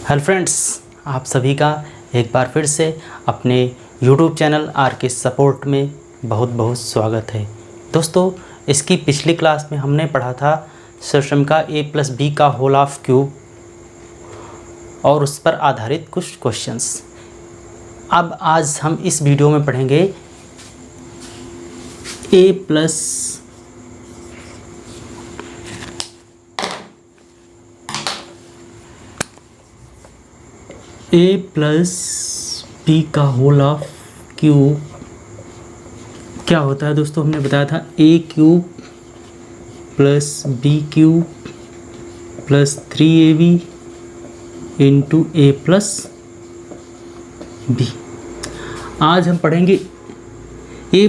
Hello friends, आप सभी का एक बार फिर से अपने YouTube चैनल आर के सपोर्ट में बहुत बहुत स्वागत है। दोस्तों, इसकी पिछली क्लास में हमने पढ़ा था सिस्टम का a+b का होल ऑफ क्यूब और उस पर आधारित कुछ क्वेश्चंस। अब आज हम इस वीडियो में पढ़ेंगे a प्लस बी का होल ऑफ क्यूब क्या होता है। दोस्तों, हमने बताया था a cube plus B cube plus 3ab into a plus B. आज हम पढ़ेंगे a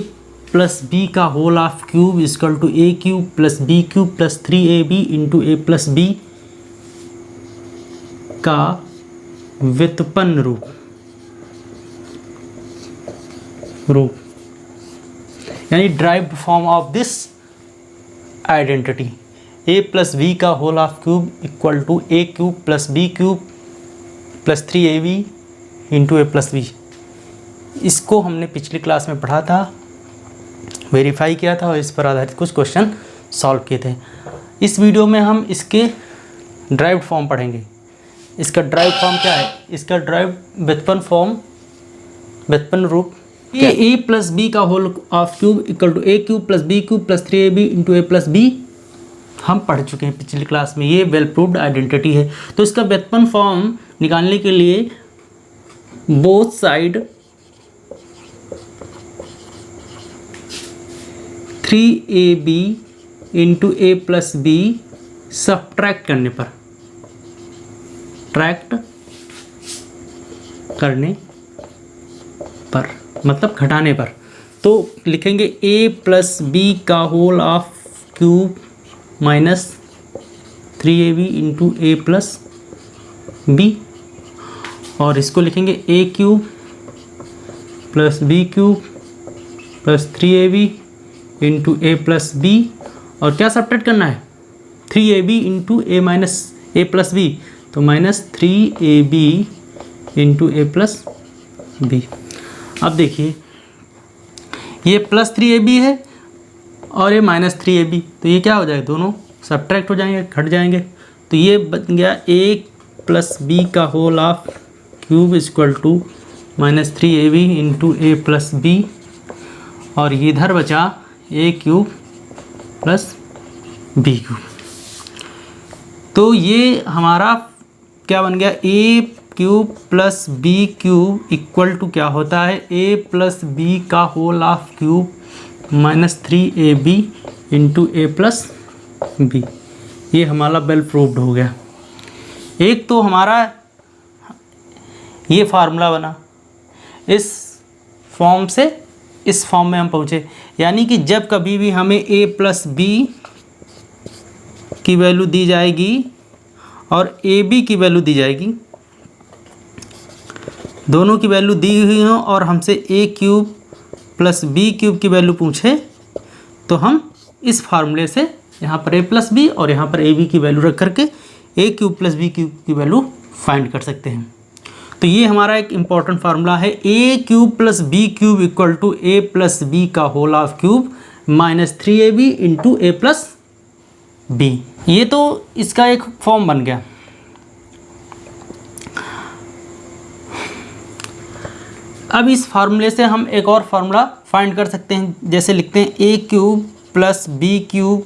प्लस बी का whole of cube equal to a cube plus B cube plus 3ab into a plus B का व्युत्पन्न रूप यानी derived form of this identity. a plus B का whole of cube equal to a cube plus B cube plus 3ab into a plus B. इसको हमने पिछली class में पढ़ा था, वेरीफाई किया था और इस पर आधारित कुछ क्वेश्चन सॉल्व किए थे। इस वीडियो में हम इसके ड्राइव्ड फॉर्म पढ़ेंगे। इसका ड्राइव फॉर्म क्या है? इसका ड्राइव व्युत्पन्न रूप ये a प्लस बी का whole of cube equal to a cube plus B cube plus 3ab into a plus B हम पढ़ चुके हैं पिछली क्लास में। ये वेल प्रूव्ड आइडेंटिटी है। तो इसका व्युत्पन्न फॉर्म निकालने के लिए both side 3ab into a plus B subtract मतलब घटाने पर तो लिखेंगे a प्लस बी का whole of cube minus 3ab into a plus B, और इसको लिखेंगे a cube plus B cube plus 3ab into a plus B, और क्या सब्ट्रैक्ट करना है? 3ab into a minus a plus B, तो minus 3ab into a plus B. अब देखिए, ये प्लस 3ab है और ये माइनस 3ab, तो ये क्या हो जाएगा? दोनों सब्ट्रैक्ट हो जाएंगे, घट जाएंगे। तो ये बन गया a प्लस बी का whole of cube equal to minus 3ab into a plus B, और ये इधर बचा a cube plus B cube. तो ये हमारा क्या बन गया? a cube plus B cube equal to क्या होता है? a प्लस बी का whole of cube minus 3ab into a plus B. ये हमारा वेल प्रूव्ड हो गया। एक तो हमारा ये फार्मूला बना, इस फॉर्म से इस फॉर्म में हम पहुँचे, यानी कि जब कभी भी हमें a प्लस बी की वैल्यू दी जाएगी और ab की वैल्यू दी जाएगी, दोनों की वैल्यू दी हुई हो और हमसे a cube plus B cube की वैल्यू पूछे, तो हम इस फार्मूले से यहाँ पर a प्लस बी और यहाँ पर ab की वैल्यू रख करके a cube plus B cube की वैल्यू फाइंड कर सकते हैं। तो ये हमारा एक इम्पॉर्टेंट फार्मूला है, a cube plus B cube equal to a plus B का whole of cube minus 3ab into a plus B. ये तो इसका एक फॉर्म बन गया। अब इस फार्मूले से हम एक और फार्मूला फाइंड कर सकते हैं, जैसे लिखते हैं a cube plus B cube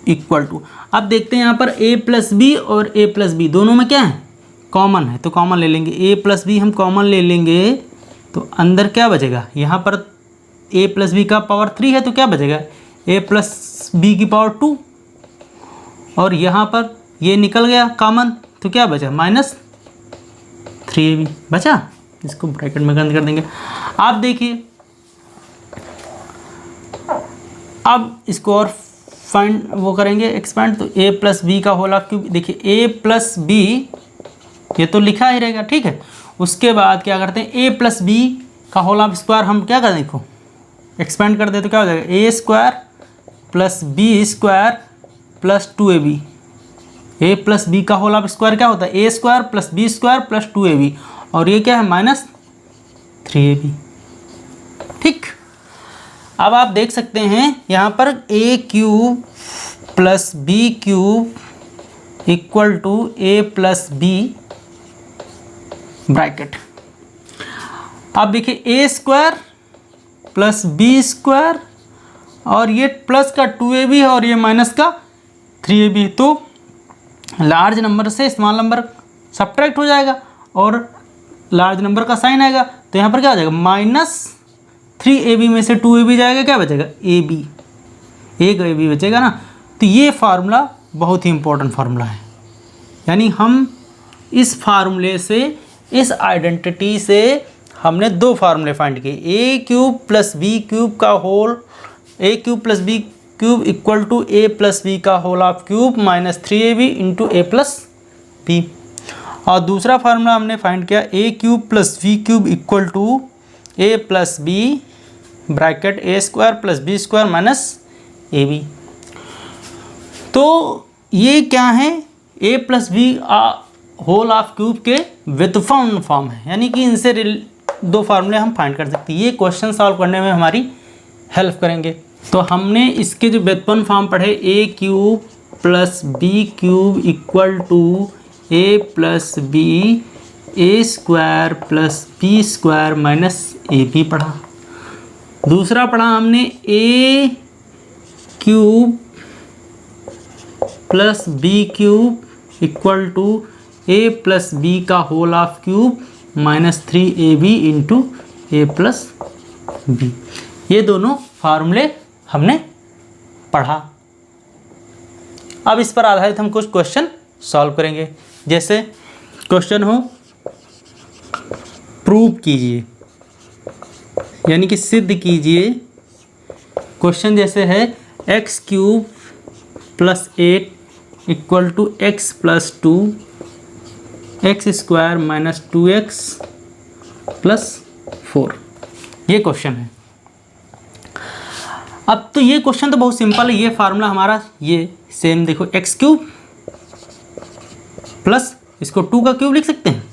equal to, अब देखते हैं यहाँ पर a प्लस बी और a प्लस बी दोनों में क्या है? कॉमन है, तो कॉमन ले लेंगे। a प्लस बी हम कॉमन ले लेंगे तो अंदर क्या बचेगा? यहाँ पर a प्लस बी का पावर 3 है, तो क्या बचेगा? a प्लस बी की पावर 2, और यहाँ पर ये निकल गया कॉमन, तो क्या बचा? माइनस 3ab बचा। इसको ब्रैकेट में बंद कर देंगे। आप देखिए, अब इसको और फाइंड वो करेंगे एक्सपेंड, तो a प्लस बी का होल ऑफ क्यूब, देखिए a प्लस बी ये तो लिखा ही रहेगा, ठीक है। उसके बाद क्या करते हैं? a प्लस बी का होल ऑफ स्क्वायर हम क्या करें? देखो एक्सपेंड कर दे तो क्या हो जाएगा? a square plus B square plus 2ab A plus B का होल ऑफ स्क्वायर क्या होता है, A square plus B square plus 2ab, और ये क्या है माइनस 3ab। ठीक, अब आप देख सकते हैं यहाँ पर A cube plus B cube equal to A plus B bracket. अब देखिए A square plus B square और ये प्लस का 2ab और ये माइनस का 3ab, तो लार्ज नंबर से स्मॉल नंबर सब्ट्रैक्ट हो जाएगा और लार्ज नंबर का साइन आएगा, तो यहाँ पर क्या हो जाएगा माइनस 3ab में से 2ab जाएगा, क्या बचेगा ab, एक ab बचेगा ना। तो ये फार्मूला बहुत ही इंपॉर्टेंट फार्मूला है, यानी हम इस फार्मूले से, इस आइडेंटिटी से हमने दो फार्मूले फाइंड किए, A cube plus B cube का whole, A cube plus B cube equal to A plus B का whole of cube minus 3ab into A plus B, और दूसरा फार्मूला हमने फाइंड किया A cube plus B cube equal to A plus B bracket A square plus B square minus A B. तो ये क्या है, A plus B whole of cube के व्युत्पन्न फॉर्म है, यानी कि इनसे दो फार्मूले हम फाइंड कर सकते हैं। ये क्वेश्चन सॉल्व करने में हमारी हेल्प करेंगे। तो हमने इसके जो व्युत्पन्न फॉर्म पढ़े, A cube plus B cube equal to A plus B A square plus B square minus A B पढ़ा। दूसरा पढ़ा हमने A cube plus B cube equal to A plus B का whole of cube minus 3ab into A plus B. ये दोनों फार्मूले हमने पढ़ा। अब इस पर आधारित हम कुछ क्वेश्चन सॉल्व करेंगे। जैसे क्वेश्चन हो प्रूव कीजिए, यानी कि सिद्ध कीजिए। क्वेश्चन जैसे है X cube plus 8 equal to X plus 2 X square minus 2x plus 4, ये क्वेश्चन है। अब तो ये क्वेश्चन तो बहुत सिंपल है। ये फार्मूला हमारा ये सेम देखो, एक्स क्यूब प्लस इसको 2 का क्यूब लिख सकते हैं,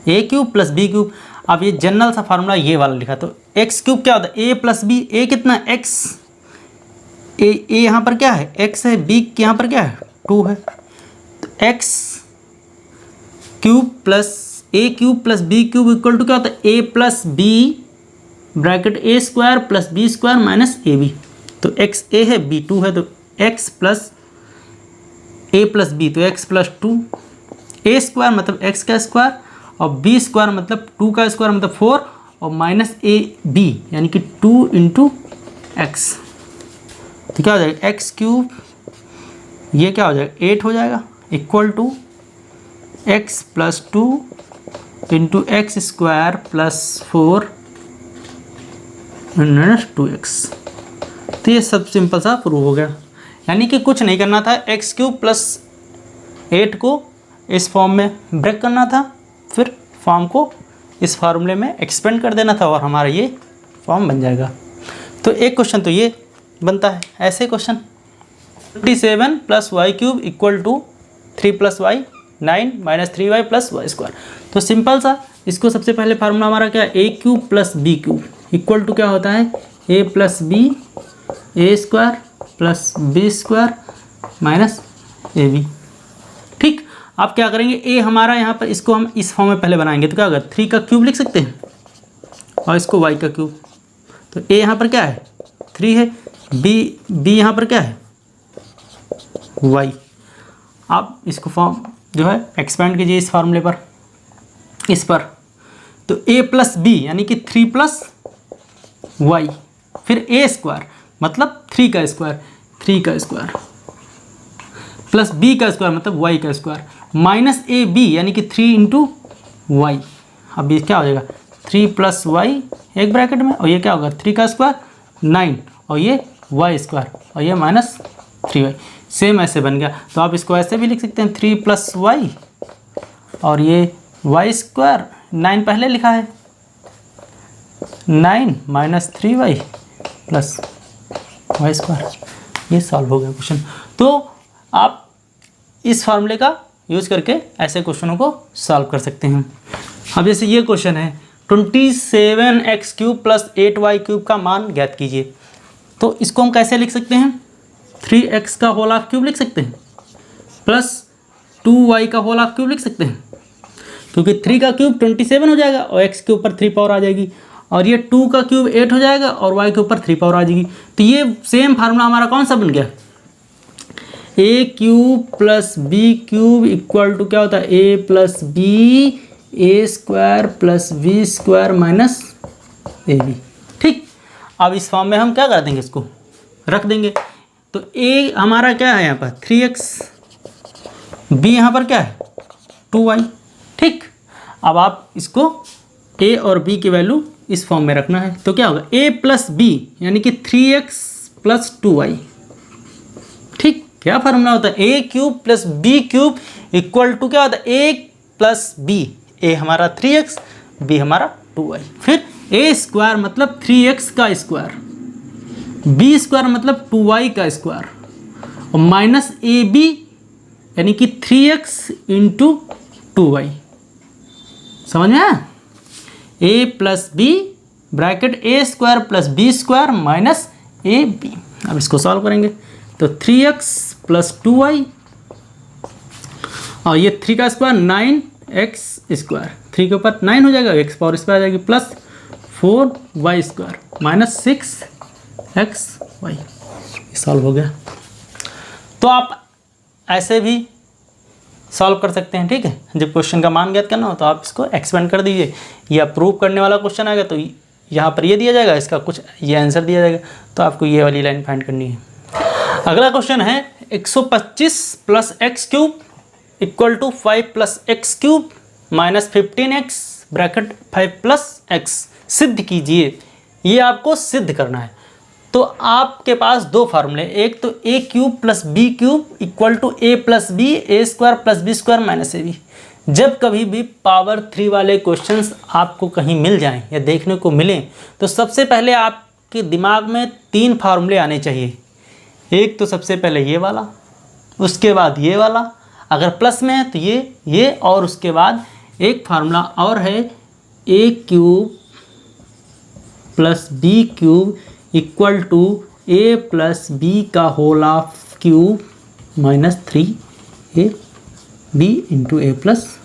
ए क्यूब प्लस बी क्यूब। अब ये जनरल सा फार्मूला ये वाला लिखा, तो एक्स क्यूब क्या होता है, ए प्लस बी, ए कितना एक्स, ए यहाँ पर क्या है एक्स है, बी यहाँ पर क्या है 2 है, तो X cube plus A cube plus B cube equal to क्या होता है, A plus B bracket A square plus B square minus A B. तो एक्स ए है, बी 2 है, तो X plus A plus B, तो एक्स प्लस 2, ए स्क्वायर मतलब X का स्क्वायर और बी स्क्वायर मतलब 2 का स्क्वायर मतलब 4 और माइनस ए बी यानी कि 2 इंटू एक्स। तो क्या हो जाएगा एक्स क्यूब, ये क्या हो जाएगा 8 हो जाएगा, equal to X plus 2 into X square plus 4 minus 2x। तो ये सब सिंपल सा प्रूव हो गया, यानी कि कुछ नहीं करना था, एक्स क्यूब प्लस 8 को इस फॉर्म में ब्रेक करना था, फिर फॉर्म को इस फार्मूले में एक्सपेंड कर देना था और हमारा ये फॉर्म बन जाएगा। तो एक क्वेश्चन तो ये बनता है। ऐसे question 27 plus Y cube equal to 3 plus Y 9 minus 3y plus Y square. तो सिंपल सा, इसको सबसे पहले फार्मूला हमारा क्या है, A cube plus B cube equal to क्या होता है, A plus B A square plus B square minus A B. ठीक, आप क्या करेंगे, ए हमारा यहाँ पर, इसको हम इस फॉर्म में पहले बनाएंगे, तो क्या होगा 3 का क्यूब लिख सकते हैं और इसको y का क्यूब। तो ए यहाँ पर क्या है 3 है, बी यहाँ पर क्या है y। आप इसको फॉर्म जो है एक्सपेंड कीजिए इस फार्मूले पर, इस पर। तो a प्लस बी यानी कि 3 प्लस वाई, फिर ए स्क्वायर मतलब 3 का स्क्वायर प्लस बी का स्क्वायर मतलब y का स्क्वायर माइनस ए बी यानी कि 3 इंटू वाई। अब ये क्या हो जाएगा 3 प्लस वाई एक ब्रैकेट में, और ये क्या होगा 3 का स्क्वायर 9 और ये y स्क्वायर और ये माइनस 3y। सेम ऐसे बन गया। तो आप इसको ऐसे भी लिख सकते हैं 3 प्लस वाई और ये y स्क्वायर 9 पहले लिखा है, 9 minus 3y plus Y square. ये सॉल्व हो गया क्वेश्चन। तो आप इस फार्मूले का यूज़ करके ऐसे क्वेश्चनों को सॉल्व कर सकते हैं। अब जैसे ये क्वेश्चन है 27x³ + 8y³ का मान ज्ञात कीजिए, तो इसको हम कैसे लिख सकते हैं? 3x का होल हाफ क्यूब लिख सकते हैं प्लस 2y का होल हाफ क्यूब लिख सकते हैं, क्योंकि 3 का क्यूब 27 हो जाएगा और x के ऊपर 3 पावर आ जाएगी, और ये 2 का क्यूब 8 हो जाएगा और y के ऊपर 3 पावर आ जाएगी। तो ये सेम फार्मूला हमारा कौन सा बन गया? a³ + b³ इक्वल टू क्या होता है? a + b a² + b² - ab। ठीक, अब इस फॉर्म में हम क्या कर देंगे? इसको रख देंगे। तो a हमारा क्या है यहाँ पर? 3x, b यहाँ पर क्या है? 2y। ठीक, अब आप इसको a और b की वैल्यू इस फॉर्म में रखना है, तो क्या होगा? a + b यानी कि 3x + 2y। ठीक, क्या फार्मूला होता है? a³ + b³ इक्वल टू क्या होता है? a + b। a हमारा 3x, b हमारा 2y। फिर a² मतलब 3x का स्क्वायर, b² मतलब 2y का स्क्वायर, और माइनस ab यानी कि 3x × 2y। समझ में आया? a + b bracket a² + b² - ab। अब इसको सॉल्व करेंगे तो 3x + 2y और ये 3 का स्क्वायर 9x², 3 के ऊपर 9 हो जाएगा, x पावर इस पर आ जाएगी, प्लस 4y² - 6xy। सॉल्व हो गया। तो आप ऐसे भी सॉल्व कर सकते हैं। ठीक है, जब क्वेश्चन का मान ज्ञात करना हो तो आप इसको एक्सपेंड कर दीजिए, या प्रूव करने वाला क्वेश्चन आएगा तो यहाँ पर ये दिया जाएगा, इसका कुछ ये आंसर दिया जाएगा, तो आपको ये वाली लाइन फाइंड करनी है। अगला क्वेश्चन है 125 + x³ equal to 5 + x³ - 15x bracket 5 + x सिद्ध कीजिए। ये आपको सिद्ध करना है। तो आपके पास दो फार्मूले, एक तो a³ + b³ equal to a + b a² + b² - ab। जब कभी भी पावर 3 वाले क्वेश्चंस आपको कहीं मिल जाएं या देखने को मिलें, तो सबसे पहले आपके दिमाग में 3 फार्मूले आने चाहिए। एक तो सबसे पहले ये वाला, उसके बाद ये वाला, अगर प्लस में है तो ये, और उसके बाद एक फार्मूला और है a³ + b³ equal to a + b का whole half cube - 3ab × a +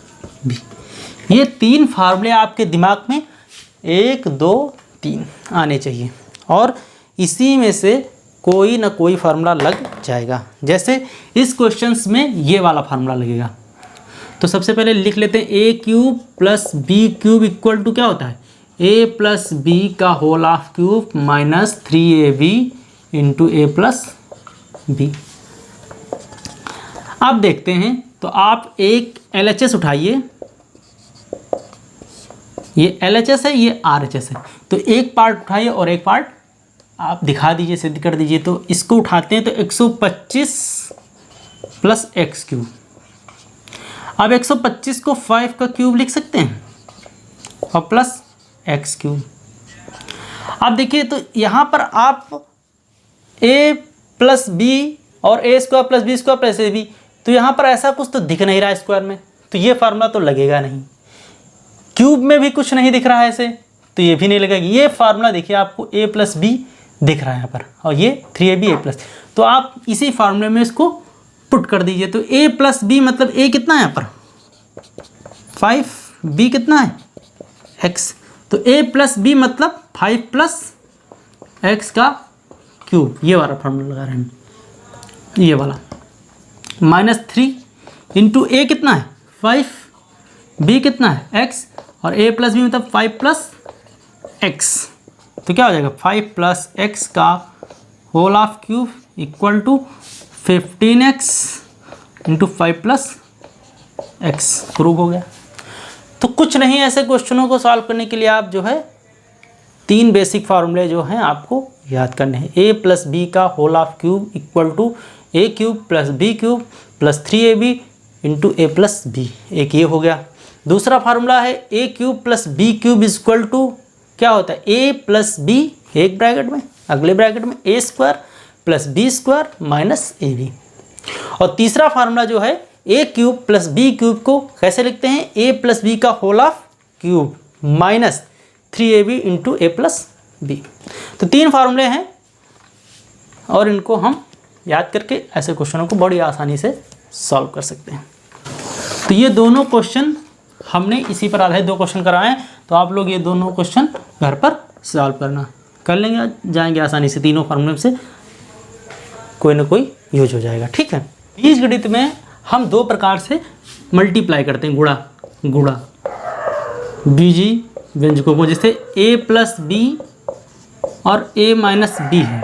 b। ये 3 फार्मूले आपके दिमाग में 1, 2, 3 आने चाहिए, और इसी में से कोई ना कोई फार्मूला लग जाएगा। जैसे इस क्वेश्चंस में ये वाला फार्मूला लगेगा, तो सबसे पहले लिख लेते हैं a³ + b³ इक्वल टू क्या होता है? a + b का whole half cube - 3ab × a + b। अब देखते हैं, तो आप एक LHS उठाइए, ये LHS है, ये RHS है, तो एक पार्ट उठाइए और एक पार्ट आप दिखा दीजिए, सिद्ध कर दीजिए। तो इसको उठाते हैं तो 125 + x³। अब 125 को 5 का क्यूब लिख सकते हैं और प्लस x³। अब देखिए, तो यहाँ पर आप a + b और a² + b² + ab, तो यहाँ पर ऐसा कुछ तो दिख नहीं रहा है स्क्वायर में, तो ये फार्मूला तो लगेगा नहीं। क्यूब में भी कुछ नहीं दिख रहा है ऐसे, तो ये भी नहीं लगेगा। ये फार्मूला देखिए, आपको a + b दिख रहा है यहाँ पर, और ये 3ab a+, तो आप इसी फार्मूले में इसको पुट कर दीजिए। तो a + b मतलब a कितना है यहाँ पर? 5, b कितना है? x। तो a + b मतलब 5 + x का क्यूब, ये वाला फार्मूला लगा रहे हैं, ये वाला -3 × a कितना है? 5, b कितना है? x, और a + b मतलब 5 + x, तो क्या हो जाएगा? 5 + x का whole half cube equal to 15x × 5 + x। Prove हो गया। तो कुछ नहीं, ऐसे क्वेश्चनों को सॉल्व करने के लिए आप जो है 3 बेसिक फार्मूले जो हैं आपको याद करने हैं। a + b का whole half cube equal to a³ + b³ + 3ab × a + b, एक ये हो गया। दूसरा फार्मूला है a³ + b³ इक्वल टू क्या होता है? a + b, एक ब्रैकेट में, अगले ब्रैकेट में a² + b² - ab। और तीसरा फार्मूला जो है A cube plus B cube को कैसे लिखते हैं, ए प्लस बी का whole of cube minus 3ab into A plus B. तो 3 फार्मूले हैं और इनको हम याद करके ऐसे क्वेश्चनों को बड़ी आसानी से सॉल्व कर सकते हैं। तो ये दोनों क्वेश्चन हमने इसी पर आधारित 2 क्वेश्चन कराए हैं, तो आप लोग ये दोनों क्वेश्चन घर पर सॉल्व करना कर लेंगे, जाएंगे आसानी से। तीनों फार्मूले से कोई ना कोई यूज हो जाएगा, ठीक है। बीजगणित में हम 2 प्रकार से मल्टीप्लाई करते हैं, गुणा बीजी व्यंजकों को, जैसे a प्लस बी और a माइनस बी है,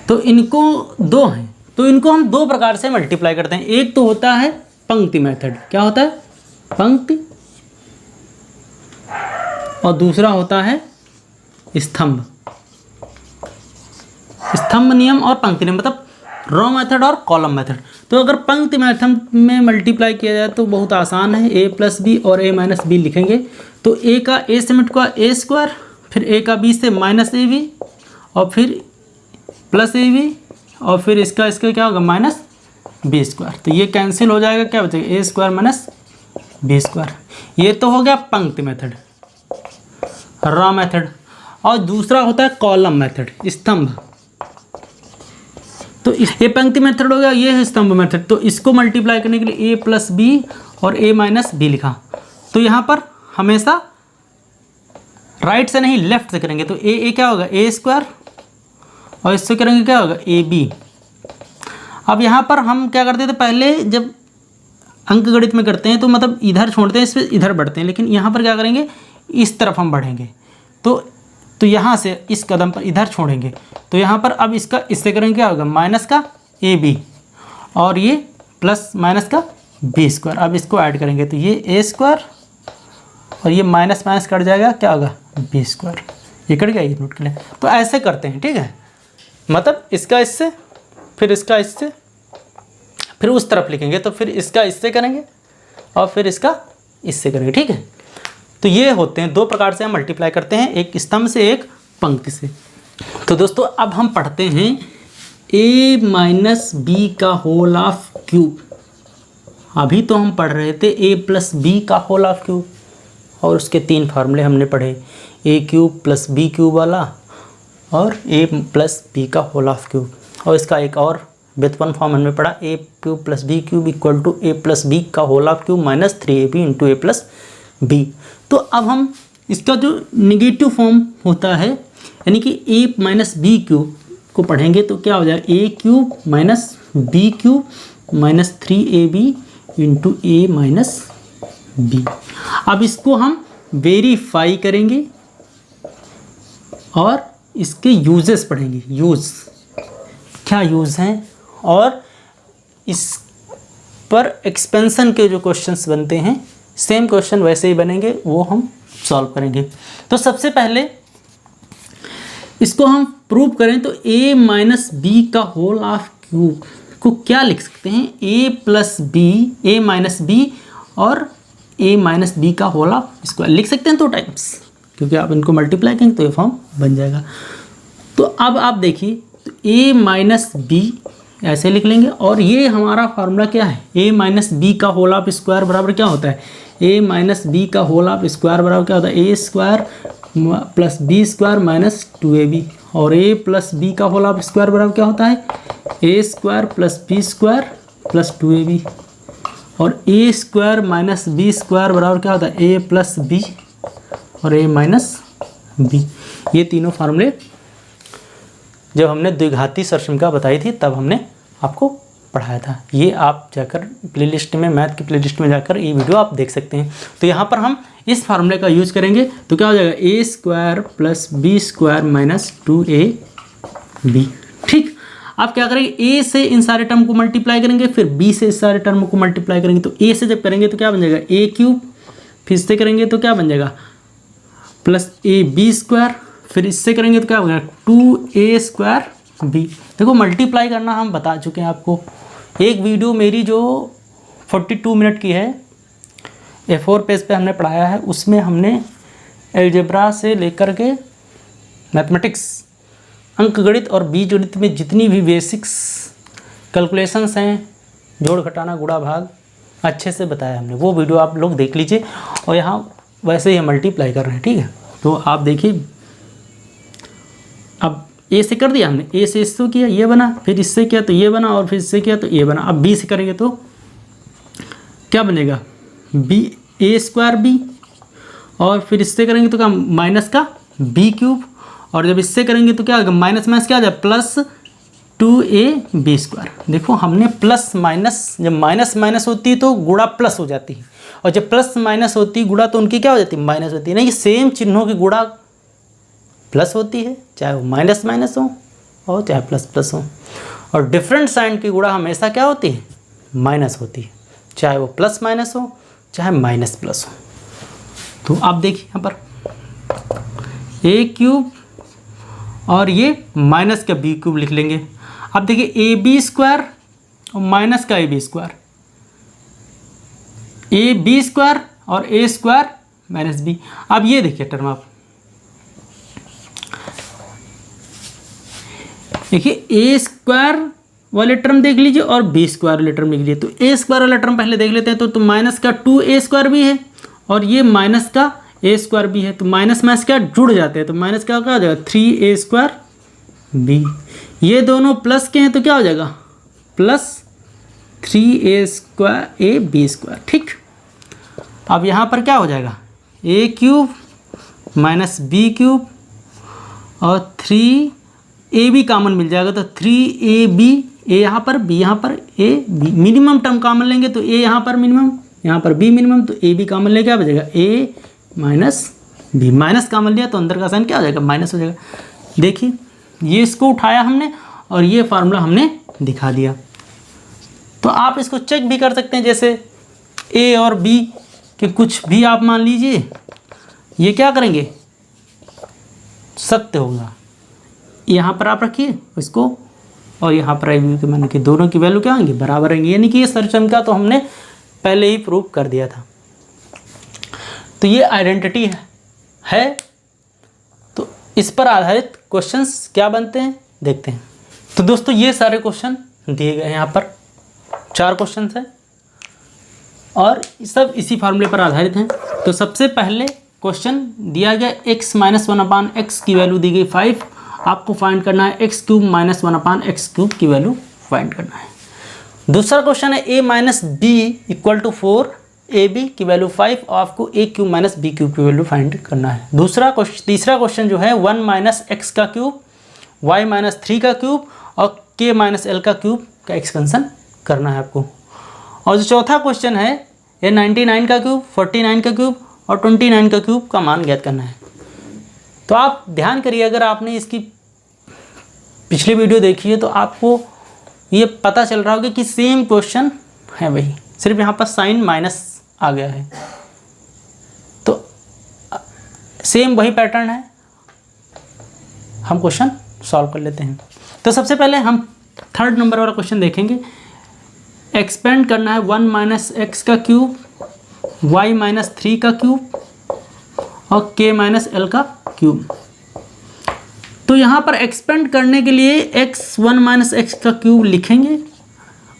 तो इनको 2 हैं, तो इनको हम 2 प्रकार से मल्टीप्लाई करते हैं। एक तो होता है पंक्ति मेथड, क्या होता है, पंक्ति, और दूसरा होता है स्तंभ नियम और पंक्ति नियम, मतलब रो मेथड और कॉलम मेथड। तो अगर पंक्ति मेथड में मल्टीप्लाई किया जाए तो बहुत आसान है, a प्लस बी और a माइनस बी लिखेंगे, तो a का a से मल्टीप्लाई a स्क्वायर, फिर a का b से माइनस ए बी और फिर प्लस ए बी और फिर इसका क्या होगा माइनस बी स्क्वायर। तो ये कैंसिल हो जाएगा, क्या बचेगा, a square minus B square. ये तो हो गया पंक्ति मेथड, रॉ मेथड। और दूसरा होता है कॉलम मेथड, स्तंभ। तो ये पंक्ति मेथड हो गया, ये है स्तंभ मेथड। तो इसको मल्टीप्लाई करने के लिए a प्लस बी और a माइनस बी लिखा। तो यहाँ पर हमेशा राइट से नहीं लेफ्ट से करेंगे, तो a क्या होगा, a स्क्वायर, और इससे करेंगे क्या होगा, ए बी। अब यहाँ पर हम क्या करते थे, पहले जब अंक गणित में करते हैं तो मतलब इधर छोड़ते हैं, इस पर इधर बढ़ते हैं, लेकिन यहाँ पर क्या करेंगे, इस तरफ हम बढ़ेंगे। तो यहाँ से इस कदम पर इधर छोड़ेंगे, तो यहाँ पर अब इसका इससे करेंगे क्या होगा, माइनस का ए बी और ये प्लस माइनस का बी स्क्वायर। अब इसको ऐड करेंगे तो ये ए स्क्वायर और ये माइनस माइनस कट जाएगा, क्या होगा, बी स्क्वायर। ये कट गया, ये नोट कर लें। तो ऐसे करते हैं, ठीक है, मतलब इसका इससे, फिर इसका इससे, फिर उस तरफ लिखेंगे, तो फिर इसका इससे करेंगे और फिर इसका इससे करेंगे, ठीक है। तो ये होते हैं 2 प्रकार से हम मल्टीप्लाई करते हैं, एक स्तंभ से, एक पंक्ति से। तो दोस्तों अब हम पढ़ते हैं a माइनस बी का होल ऑफ क्यूब। अभी तो हम पढ़ रहे थे a प्लस बी का होल ऑफ क्यूब और उसके 3 फार्मूले हमने पढ़े, a cube plus B cube वाला और a प्लस बी का होल ऑफ क्यूब, और इसका एक और व्युत्पन्न फॉर्म हमने पढ़ा, a cube plus B cube equal to a plus B का whole of cube minus 3ab into a plus B. तो अब हम इसका जो निगेटिव फॉर्म होता है, यानी कि a माइनस बी क्यूब को पढ़ेंगे तो क्या हो जाएगा, a cube minus B cube minus 3ab into a minus B. अब इसको हम वेरीफाई करेंगे और इसके यूजेस पढ़ेंगे, यूज़ क्या यूज़ हैं, और इस पर एक्सपेंशन के जो क्वेश्चंस बनते हैं सेम क्वेश्चन वैसे ही बनेंगे, वो हम सॉल्व करेंगे। तो सबसे पहले इसको हम प्रूव करें तो a माइनस बी का होल ऑफ क्यूब को क्या लिख सकते हैं, a plus B, a minus B और a माइनस बी का होल ऑफ स्क्वायर लिख सकते हैं 2 टाइम्स, क्योंकि आप इनको मल्टीप्लाई करेंगे तो ये फॉर्म बन जाएगा। तो अब आप देखिए, तो a माइनस बी ऐसे लिख लेंगे, और ये हमारा फार्मूला क्या है, a माइनस बी का होल ऑफ स्क्वायर बराबर क्या होता है, a माइनस बी का होल ऑफ स्क्वायर बराबर क्या होता है, a square plus B square minus 2ab, और a प्लस बी का होल ऑफ स्क्वायर बराबर क्या होता है, a square plus B square plus 2ab, और a square minus B square बराबर क्या होता है, a प्लस बी और a माइनस बी। ये तीनों फार्मूले जब हमने द्विघाती सरसंख्या बताई थी तब हमने आपको पढ़ाया था। ये आप जाकर प्लेलिस्ट में, मैथ की प्लेलिस्ट में जाकर ये वीडियो आप देख सकते हैं। तो यहाँ पर हम इस फार्मूले का यूज़ करेंगे तो क्या हो जाएगा, a square plus B square minus 2ab। ठीक, आप क्या करेंगे, a से इन सारे टर्म को मल्टीप्लाई करेंगे, फिर b से इस सारे टर्म को मल्टीप्लाई करेंगे। तो a से जब करेंगे तो क्या बन जाएगा, a क्यूब, फिर इससे करेंगे तो क्या बन जाएगा, प्लस ab स्क्वायर, फिर इससे करेंगे तो क्या होगा, 2a स्क्वायर b। देखो मल्टीप्लाई करना हम बता चुके हैं आपको, एक वीडियो मेरी जो 42 मिनट की है A4 पेज पे हमने पढ़ाया है, उसमें हमने एलजेब्रा से लेकर के मैथमेटिक्स, अंकगणित और बीजगणित में जितनी भी बेसिक्स कैलकुलेशंस हैं, जोड़ घटाना गुणा भाग अच्छे से बताया हमने, वो वीडियो आप लोग देख लीजिए। और यहाँ वैसे ही मल्टीप्लाई कर रहे हैं, ठीक है। तो आप देखिए, अब ए से कर दिया हमने, ए से इससे किया ये बना, फिर इससे किया तो ये बना, और फिर इससे किया तो ये बना। अब बी से करेंगे तो क्या बनेगा, बी ए स्क्वायर बी, और फिर इससे करेंगे तो क्या माइनस का बी क्यूब, और जब इससे करेंगे तो क्या होगा माइनस माइनस क्या आ जाए प्लस 2ab स्क्वायर। देखो हमने प्लस माइनस, जब माइनस माइनस होती है तो गुणा प्लस हो जाती है, और जब प्लस माइनस होती है गुणा तो उनकी क्या हो जाती है माइनस होती है। नहीं, सेम चिन्हों की गुणा प्लस होती है, चाहे वो माइनस माइनस हो और चाहे प्लस प्लस हो, और डिफरेंट साइन की गुणा हमेशा क्या होती है माइनस होती है, चाहे वो प्लस माइनस हो चाहे माइनस प्लस हो। तो आप देखिए यहाँ पर ए क्यूब और ये माइनस का बी क्यूब लिख लेंगे। अब देखिए ए बी स्क्वायर और माइनस का A B square, A B square और ए स्क्वायर माइनस बी। अब ये देखिए टर्म, आप देखिए ए स्क्वायर वाले टर्म देख लीजिए और बी स्क्वायर वाले टर्म लिख लीजिए। तो ए स्क्वायर वाला टर्म पहले देख लेते हैं। तो माइनस का 2a स्क्वायर भी है और ये माइनस का ए स्क्वायर भी है, तो माइनस माइनस क्या जुड़ जाते हैं, तो माइनस क्या हो जाएगा 3a स्क्वायर बी। ये दोनों प्लस के हैं तो क्या हो जाएगा plus 3a square A B square, ठीक। अब यहाँ पर क्या हो जाएगा A cube minus B cube और 3ab कॉमन मिल जाएगा, तो 3ab, ए यहाँ पर बी यहाँ पर A B, minimum term common लेंगे तो ए यहाँ पर मिनिमम, यहाँ पर बी मिनिमम, तो ए बी कॉमन लेके क्या बचेगा ए माइनस बी। माइनस कॉमन लिया तो अंदर का साइन क्या हो जाएगा माइनस हो जाएगा। देखिए ये इसको उठाया हमने और ये फार्मूला हमने दिखा दिया। तो आप इसको चेक भी कर सकते हैं, जैसे ए और बी के कुछ भी आप मान लीजिए, ये क्या करेंगे सत्य होगा। यहाँ पर आप रखिए इसको और यहाँ पर आई के मान के दोनों की वैल्यू क्या आएंगी बराबर आएंगी, यानी कि ये सरचम का तो हमने पहले ही प्रूव कर दिया था। तो ये आइडेंटिटी है। तो इस पर आधारित क्वेश्चंस क्या बनते हैं देखते हैं। तो दोस्तों ये सारे क्वेश्चन दिए गए हैं, यहाँ पर 4 क्वेश्चन हैं और सब इसी फार्मूले पर आधारित हैं। तो सबसे पहले क्वेश्चन दिया गया x माइनस 1/x की वैल्यू दी गई 5, आपको फाइंड करना है x cube minus 1/x cube की वैल्यू फाइंड करना है। दूसरा क्वेश्चन है a minus B equal to 4, ab की वैल्यू 5, और आपको a cube minus B cube की वैल्यू फाइंड करना है। तीसरा क्वेश्चन जो है 1 माइनस एक्स का क्यूब, y माइनस 3 का क्यूब और k माइनस एल का क्यूब का एक्सपेंशन करना है आपको। और जो चौथा क्वेश्चन है ये 99 का क्यूब, 49 का क्यूब और 29 का क्यूब का मान ज्ञात करना है। तो आप ध्यान करिए, अगर आपने इसकी पिछली वीडियो देखी है तो आपको ये पता चल रहा होगा कि सेम क्वेश्चन है वही, सिर्फ यहाँ पर साइन माइनस आ गया है। तो सेम वही पैटर्न है, हम क्वेश्चन सॉल्व कर लेते हैं। तो सबसे पहले हम 3rd नंबर वाला क्वेश्चन देखेंगे। एक्सपेंड करना है 1 माइनस एक्स का क्यूब, y माइनस 3 का क्यूब और k माइनस एल का क्यूब। तो यहाँ पर एक्सपेंड करने के लिए x 1 माइनस एक्स का क्यूब लिखेंगे।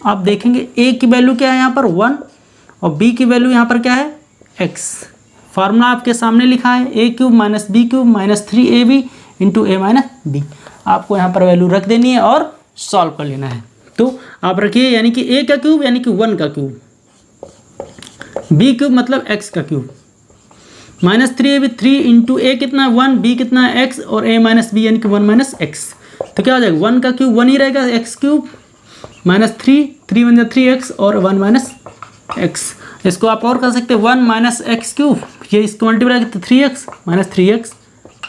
आप देखेंगे a की वैल्यू क्या है यहाँ पर 1 और b की वैल्यू यहाँ पर क्या है x। फार्मूला आपके सामने लिखा है a cube minus B cube minus 3ab into a minus B. आपको यहाँ पर वैल्यू रख देनी है और सॉल्व कर लेना है। तो आप रखिए, यानी कि a का क्यूब यानी कि 1 का क्यूब, b क्यूब मतलब x का cube, minus 3ab 3 into a कितना 1, b कितना x और a माइनस बी यानी कि 1 माइनस एक्स। तो क्या हो जाएगा 1 का क्यूब 1 ही रहेगा, x क्यूब माइनस 3 बन जाए 3x और 1 माइनस एक्स। इसको आप और कर सकते हैं 1 माइनस एक्स क्यूब, ये इसको मल्टीप्लाई करते 3x minus 3x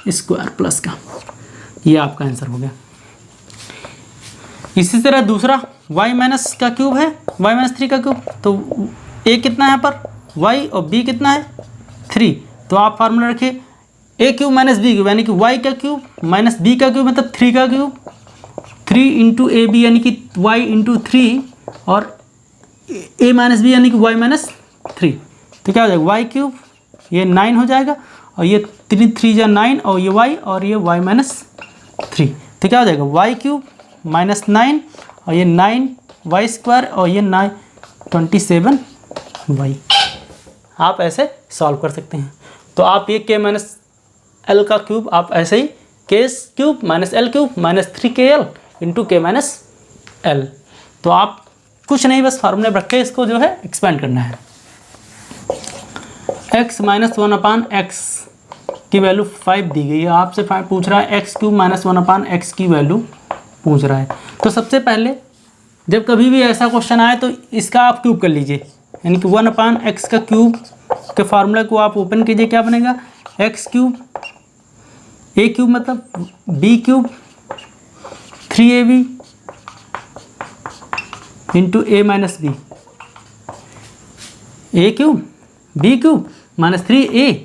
square plus का, ये आपका आंसर हो गया। इसी तरह दूसरा y माइनस का क्यूब है, y माइनस 3 का क्यूब, तो a कितना है यहाँ पर y और b कितना है 3। तो आप फार्मूला रखिए a cube minus B cube यानी कि y का क्यूब माइनस b का क्यूब मतलब 3 का क्यूब, 3 इंटू ए बी यानी कि y इंटू 3 और a माइनस बी यानी कि y माइनस 3। तो क्या हो जाएगा y क्यूब, ये 9 हो जाएगा और ये 3 जा 9 और ये y और ये y माइनस 3। तो क्या हो जाएगा y क्यूब माइनस 9 और ये 9 वाई स्क्वायर और ये 27y। आप ऐसे सॉल्व कर सकते हैं। तो आप ये k माइनस एल का क्यूब आप ऐसे ही k cube minus L cube minus 3kl into k minus L. तो आप कुछ नहीं बस फार्मूले रख के इसको जो है एक्सपेंड करना है। x माइनस 1/x की वैल्यू 5 दी गई है, आपसे पूछ रहा है x क्यूब माइनस 1/x की वैल्यू पूछ रहा है। तो सबसे पहले जब कभी भी ऐसा क्वेश्चन आए तो इसका आप क्यूब कर लीजिए, यानी कि 1/x का क्यूब के फार्मूले को आप ओपन कीजिए, क्या बनेगा x क्यूब a क्यूब मतलब b cube 3ab into a minus B, a cube b cube minus 3a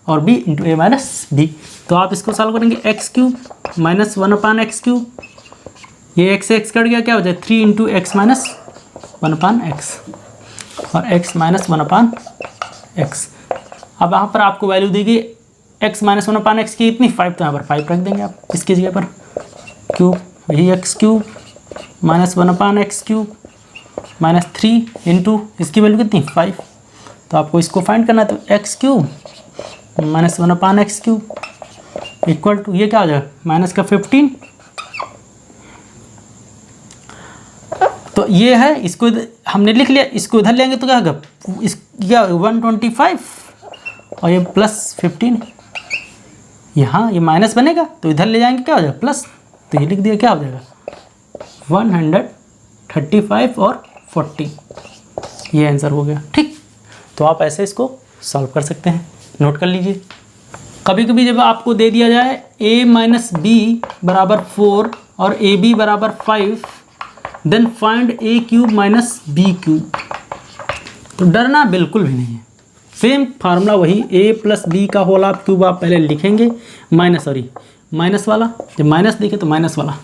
और b into a minus B. तो आप इसको सॉल्व करेंगे x cube minus 1/x cube, ये x से x कट गया, क्या हो जाए 3 इंटू एक्स माइनस 1/x और x माइनस 1/x। अब यहाँ पर आपको वैल्यू दी गई x माइनस 1/x की इतनी 5, तो यहाँ पर 5 रख देंगे आप इसकी जगह पर, क्यूब यही x cube minus 1/x cube minus 3 into इसकी वैल्यू कितनी 5। तो आपको इसको फाइंड करना है, तो x cube minus 1/x cube equal to ये क्या हो जाएगा माइनस का 15। तो ये है, इसको हमने लिख लिया, इसको इधर लेंगे तो क्या होगा इस क्या 125 और ये प्लस 15, यहाँ ये माइनस बनेगा तो इधर ले जाएंगे क्या हो जाएगा प्लस, तो ये लिख दिया क्या हो जाएगा 135 और 40, ये आंसर हो गया। ठीक, तो आप ऐसे इसको सॉल्व कर सकते हैं, नोट कर लीजिए। कभी कभी जब आपको दे दिया जाए a माइनस बी बराबर 4 और ए बी बराबर 5, then find a cube minus B cube, तो डरना बिल्कुल भी नहीं है। सेम फार्मूला वही, a प्लस बी का होल ऑफ क्यूब आप पहले लिखेंगे, माइनस वाला, जब माइनस दिखे तो माइनस वाला,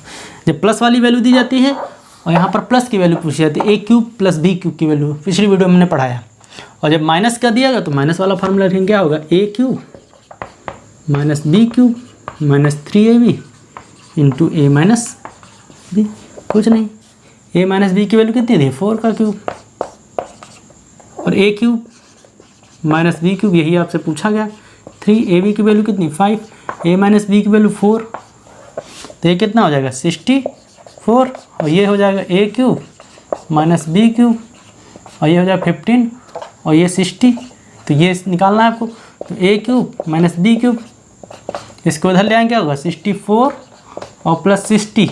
जब प्लस वाली वैल्यू दी जाती है और यहाँ पर प्लस की वैल्यू पूछी जाती है, a cube plus B cube की वैल्यू पिछली वीडियो में हमने पढ़ाया। और जब माइनस का दिया गया तो माइनस वाला फार्मूला लिखेंगे, क्या होगा a cube minus B cube minus 3ab into a minus B, कुछ नहीं, a माइनस बी की वैल्यू कितनी थी 4 का क्यूब और a cube minus B cube यही आपसे पूछा गया, 3ab की वैल्यू कितनी 5, a माइनस बी की वैल्यू 4, तो ये कितना हो जाएगा 64 और ये हो जाएगा a cube minus B cube और ये हो जाएगा 15 और ये 60, तो ये निकालना है आपको। तो a cube minus B cube, इसको इधर ले आएंगे, क्या होगा 64 और प्लस 60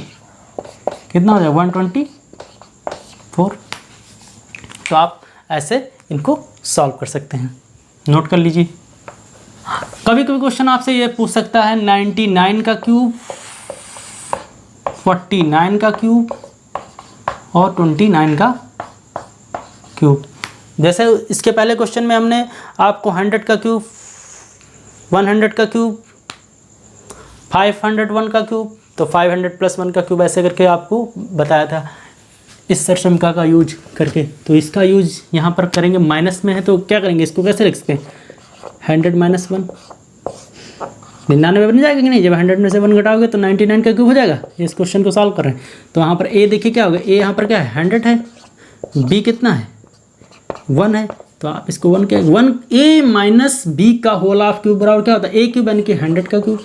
कितना हो जाएगा 124। तो आप ऐसे इनको सॉल्व कर सकते हैं, नोट कर लीजिए। कभी कभी क्वेश्चन आपसे ये पूछ सकता है 99 का क्यूब, 49 का क्यूब और 29 का क्यूब। जैसे इसके पहले क्वेश्चन में हमने आपको 100 का क्यूब, 100 का क्यूब, 501 का क्यूब, तो 500 प्लस 1 का क्यूब ऐसे करके आपको बताया था इस सरसमका का यूज करके। तो इसका यूज यहाँ पर करेंगे, माइनस में है तो क्या करेंगे, इसको कैसे लिख सकते हैं 100 माइनस 1, 99 बन जाएगा कि नहीं, जब 100 में से 1 घटाओगे तो 99 का क्यूब हो जाएगा। इस क्वेश्चन को सॉल्व कर रहे हैं तो यहाँ पर ए देखिए क्या होगा, ए यहाँ पर क्या है 100 है, बी कितना है 1 है, तो आप इसको 1 क्या 1 ए माइनस बी का होल ऑफ क्यूब बराबर क्या होता है a क्यूब यानी कि 100 का क्यूब,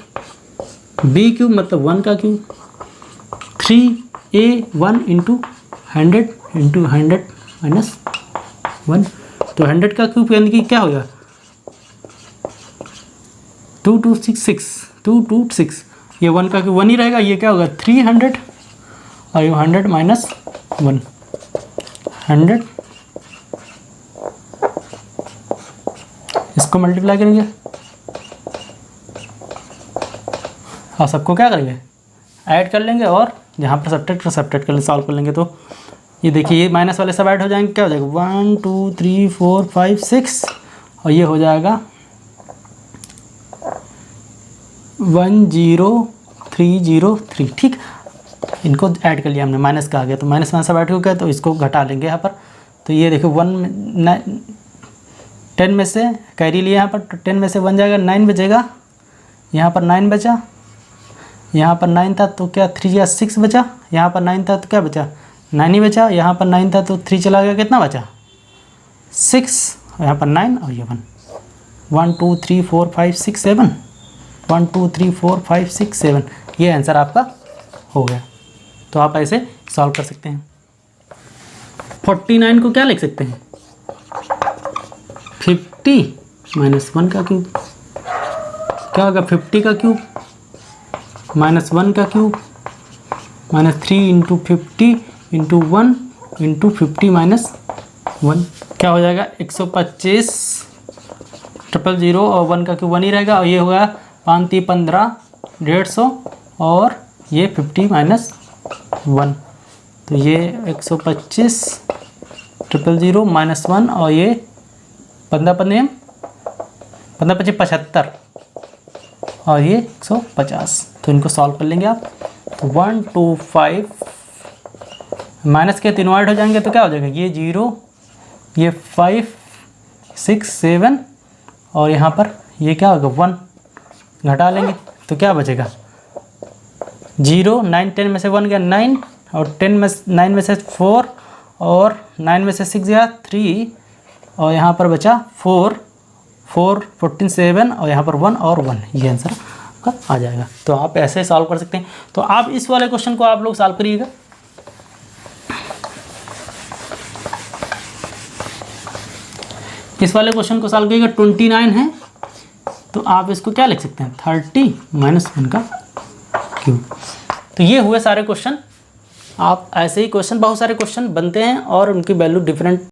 बी क्यूब मतलब 1 का cube, 3a1 into 100 into 100 minus 1, तो 100 का क्यूब यानी कि क्या होगा 2266, ये 1 का क्यूब 1 ही रहेगा, ये क्या होगा 300 और ये 100 माइनस 1, 100 इसको मल्टीप्लाई करेंगे और सबको क्या करेंगे ऐड कर लेंगे और जहाँ पर सब्ट्रैक्ट कर सॉल्व कर लेंगे। तो ये देखिए ये माइनस वाले सब ऐड हो जाएंगे, क्या हो जाएगा 1 2 3 4 5 6 और ये हो जाएगा 10303। ठीक, इनको ऐड कर लिया हमने, माइनस का आ गया तो माइनस सब ऐड हो गया, तो इसको घटा लेंगे यहाँ पर। तो ये देखो 10 में से कैरी लिया यहाँ पर, 10 में से 1 जाएगा 9 बचेगा, यहाँ पर 9 बचा, यहाँ पर 9 था तो क्या 3 या 6 बचा, यहाँ पर 9 था तो क्या बचा 9 ही बचा, यहाँ पर 9 था तो 3 चला गया, कितना बचा 6, यहाँ पर 9 और ये 1, 1 2 3 4 5 6 7, 1 2 3 4 5 6 7, ये आंसर आपका हो गया। तो आप ऐसे सॉल्व कर सकते हैं। 49 को क्या लिख सकते हैं, 50 माइनस 1 का क्यूब, क्या होगा 50 का क्यूब माइनस 1 का cube minus 3 into 50 into 1 into 50 minus 1, क्या हो जाएगा 125 000 और 1 का क्यूब 1 ही रहेगा, और ये होगा 5 3 15 150 और ये 50 माइनस 1, तो ये 125 000 माइनस 1 और ये 15 15 25 75 और ये 150। तो इनको सॉल्व कर लेंगे आप, तो 1 2 5 माइनस के 3 ऐड हो जाएंगे तो क्या हो जाएगा, ये 0 ये 5 6 7 और यहाँ पर ये क्या होगा 1 घटा लेंगे तो क्या बचेगा 0, 9 10 में से 1 गया 9 और 9 में से 4 और 9 में से 6 गया 3 और यहाँ पर बचा 4 14 7 और यहाँ पर 1 और 1, ये आंसर आपका आ जाएगा। तो आप ऐसे सॉल्व कर सकते हैं। तो आप इस वाले क्वेश्चन को आप लोग सॉल्व करिएगा। इस वाले क्वेश्चन को सॉल्व करिएगा, 29 है तो आप इसको क्या लिख सकते हैं 30 माइनस 1 का क्यूब। तो ये हुए सारे क्वेश्चन। आप ऐसे ही क्वेश्चन बहुत सारे क्वेश्चन बनते हैं और उनकी वैल्यू डिफरेंट